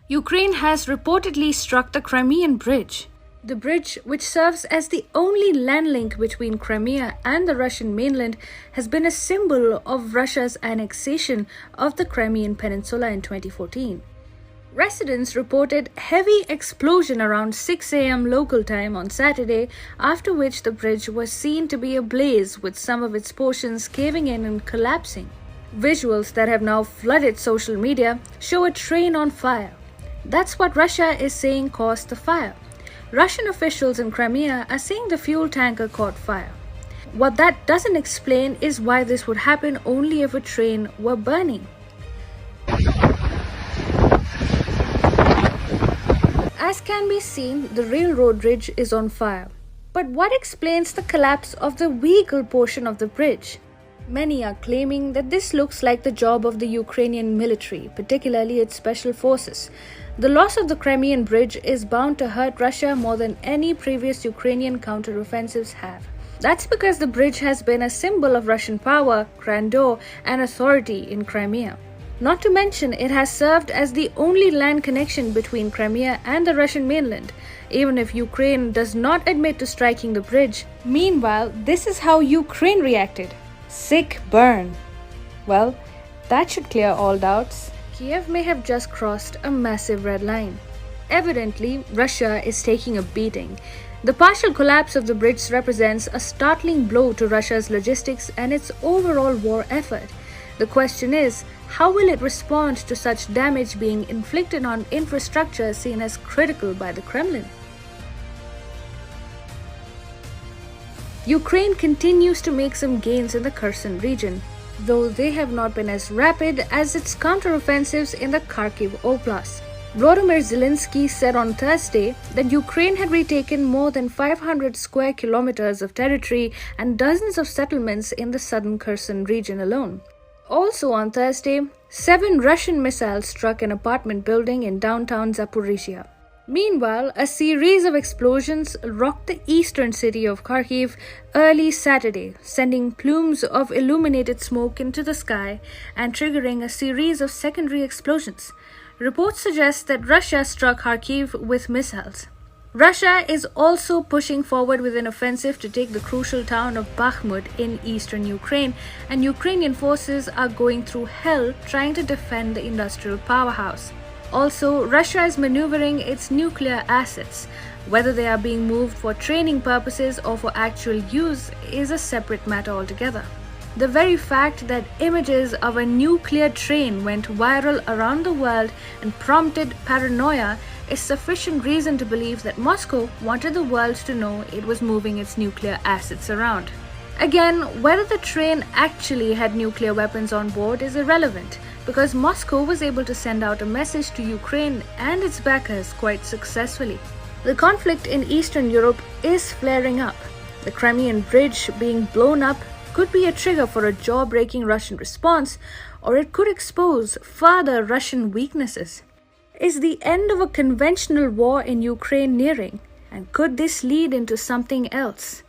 Ukraine has reportedly struck the Crimean bridge. The bridge, which serves as the only land link between Crimea and the Russian mainland, has been a symbol of Russia's annexation of the Crimean Peninsula in 2014. Residents reported heavy explosion around 6 a.m. local time on Saturday, after which the bridge was seen to be ablaze with some of its portions caving in and collapsing. Visuals that have now flooded social media show a train on fire. That's what Russia is saying caused the fire. Russian officials in Crimea are saying the fuel tanker caught fire. What that doesn't explain is why this would happen only if a train were burning. As can be seen, the railroad bridge is on fire. But what explains the collapse of the vehicle portion of the bridge? Many are claiming that this looks like the job of the Ukrainian military, particularly its special forces. The loss of the Crimean bridge is bound to hurt Russia more than any previous Ukrainian counteroffensives have. That's because the bridge has been a symbol of Russian power, grandeur, and authority in Crimea. Not to mention, it has served as the only land connection between Crimea and the Russian mainland, even if Ukraine does not admit to striking the bridge. Meanwhile, this is how Ukraine reacted. Sick burn. Well, that should clear all doubts. Kiev may have just crossed a massive red line. Evidently, Russia is taking a beating. The partial collapse of the bridge represents a startling blow to Russia's logistics and its overall war effort. The question is, how will it respond to such damage being inflicted on infrastructure seen as critical by the Kremlin? Ukraine continues to make some gains in the Kherson region, though they have not been as rapid as its counteroffensives in the Kharkiv Oblast. Volodymyr Zelensky said on Thursday that Ukraine had retaken more than 500 square kilometers of territory and dozens of settlements in the southern Kherson region alone. Also on Thursday, 7 Russian missiles struck an apartment building in downtown Zaporizhia. Meanwhile, a series of explosions rocked the eastern city of Kharkiv early Saturday, sending plumes of illuminated smoke into the sky and triggering a series of secondary explosions. Reports suggest that Russia struck Kharkiv with missiles. Russia is also pushing forward with an offensive to take the crucial town of Bakhmut in eastern Ukraine, and Ukrainian forces are going through hell trying to defend the industrial powerhouse. Also, Russia is maneuvering its nuclear assets. Whether they are being moved for training purposes or for actual use is a separate matter altogether. The very fact that images of a nuclear train went viral around the world and prompted paranoia is sufficient reason to believe that Moscow wanted the world to know it was moving its nuclear assets around. Again, whether the train actually had nuclear weapons on board is irrelevant, because Moscow was able to send out a message to Ukraine and its backers quite successfully. The conflict in Eastern Europe is flaring up. The Crimean bridge being blown up could be a trigger for a jaw-breaking Russian response, or it could expose further Russian weaknesses. Is the end of a conventional war in Ukraine nearing? And could this lead into something else?